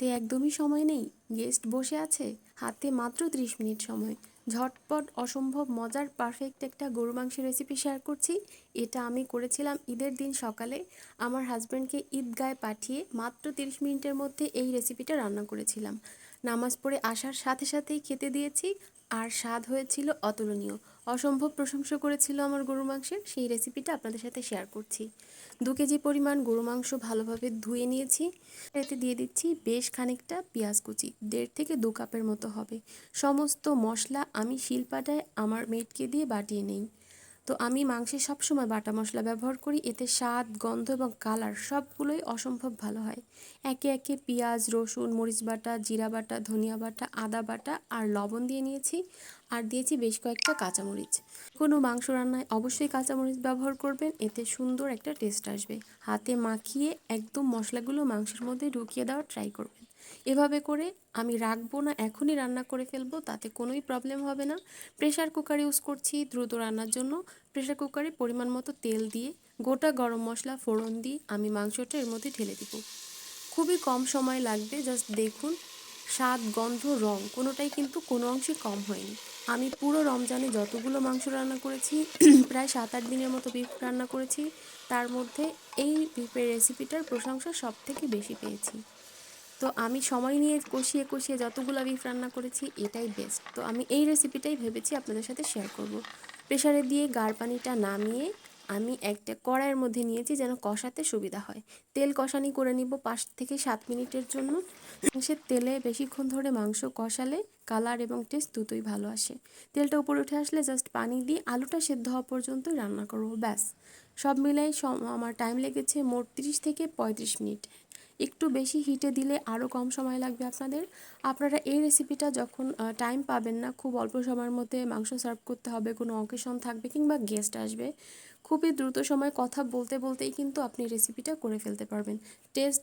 হাতে একদমই সময় নেই, গেস্ট বসে আছে, হাতে মাত্র 30 মিনিট সময়, ঝটপট অসম্ভব মজার পারফেক্ট একটা গরু মাংসের রেসিপি শেয়ার করছি। এটা আমি করেছিলাম ঈদের দিন সকালে। আমার হাজব্যান্ডকে ঈদগায় পাঠিয়ে মাত্র 30 মিনিটের মধ্যে এই রেসিপিটা রান্না করেছিলাম। নামাজ পড়ে আসার সাথে সাথেই খেতে দিয়েছি, আর স্বাদ হয়েছিল অতুলনীয়। অসম্ভব প্রশংসা করেছিল আমার গরু মাংসের। সেই রেসিপিটা আপনাদের সাথে শেয়ার করছি। 2 কেজি পরিমাণ গরু মাংস ভালোভাবে ধুয়ে নিয়েছি। এতে দিয়ে দিচ্ছি বেশ খানিকটা পেঁয়াজ কুচি, 1.5 থেকে 2 কাপের মতো হবে। সমস্ত মশলা আমি শিলপাটায় আমার মেয়েটকে দিয়ে বাটিয়ে নেই। তো আমি মাংসে সবসময় বাটা মশলা ব্যবহার করি, এতে স্বাদ, গন্ধ এবং কালার সবগুলোই অসম্ভব ভালো হয়। একে একে পেঁয়াজ, রসুন, মরিচ বাটা, জিরা বাটা, ধনিয়া বাটা, আদা বাটা আর লবণ দিয়ে নিয়েছি। আর দিয়েছি বেশ কয়েকটা কাঁচামরিচ। কোনো মাংস রান্নায় অবশ্যই কাঁচামরিচ ব্যবহার করবেন, এতে সুন্দর একটা টেস্ট আসবে। হাতে মাখিয়ে একদম মশলাগুলো মাংসের মধ্যে ঢুকিয়ে দেওয়ার ট্রাই করবেন। এভাবে করে আমি রাখবো না, এখনই রান্না করে ফেলবো, তাতে কোনোই প্রবলেম হবে না। প্রেশার কুকার ইউজ করছি দ্রুত রান্নার জন্য। প্রেশার কুকারে পরিমাণ মতো তেল দিয়ে গোটা গরম মশলা ফোড়ন দিয়ে আমি মাংসটা এর মধ্যে ঢেলে দিব। খুবই কম সময় লাগবে, জাস্ট দেখুন স্বাদ, গন্ধ, রং কোনোটাই কিন্তু কোনো অংশে কম হয়নি। আমি পুরো রমজানে যতগুলো মাংস রান্না করেছি প্রায় 7-8 দিনের মতো বিফ রান্না করেছি, তার মধ্যে এই বিফের রেসিপিটার প্রশংসা সব থেকে বেশি পেয়েছি। তো আমি সময় নিয়ে কষিয়ে কষিয়ে যতগুলো বিফ রান্না করেছি এটাই বেস্ট। তো আমি এই রেসিপিটাই ভেবেছি আপনাদের সাথে শেয়ার করব। প্রেসারে দিয়ে গাঢ় পানিটা নামিয়ে আমি একটা কড়াইয়ের মধ্যে নিয়েছি যেন কষাতে সুবিধা হয়। তেল কষানি করে নিব 5 থেকে 7 মিনিটের জন্য। সে তেলে বেশিক্ষণ ধরে মাংস কষালে কালার এবং টেস্ট দুটোই ভালো আসে। তেলটা উপরে উঠে আসলে জাস্ট পানি দিয়ে আলুটা সেদ্ধ হওয়া পর্যন্ত রান্না করব, ব্যাস। সব মিলাই আমার টাইম লেগেছে মোট 30 থেকে 35 মিনিট। একটু বেশি হিটে দিলে আরও কম সময় লাগবে আপনাদের। আপনারা এই রেসিপিটা যখন টাইম পাবেন না, খুব অল্প সময়ের মধ্যে মাংস সার্ভ করতে হবে, কোনো অকেশন থাকবে কিংবা গেস্ট আসবে, খুবই দ্রুত সময় কথা বলতে বলতেই কিন্তু আপনি রেসিপিটা করে ফেলতে পারবেন। টেস্ট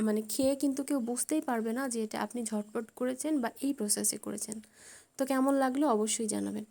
মানে খেয়ে কিন্তু কেউ বুঝতেই পারবে না যে এটা আপনি ঝটপট করেছেন বা এই প্রসেসে করেছেন। তো কেমন লাগলো অবশ্যই জানাবেন।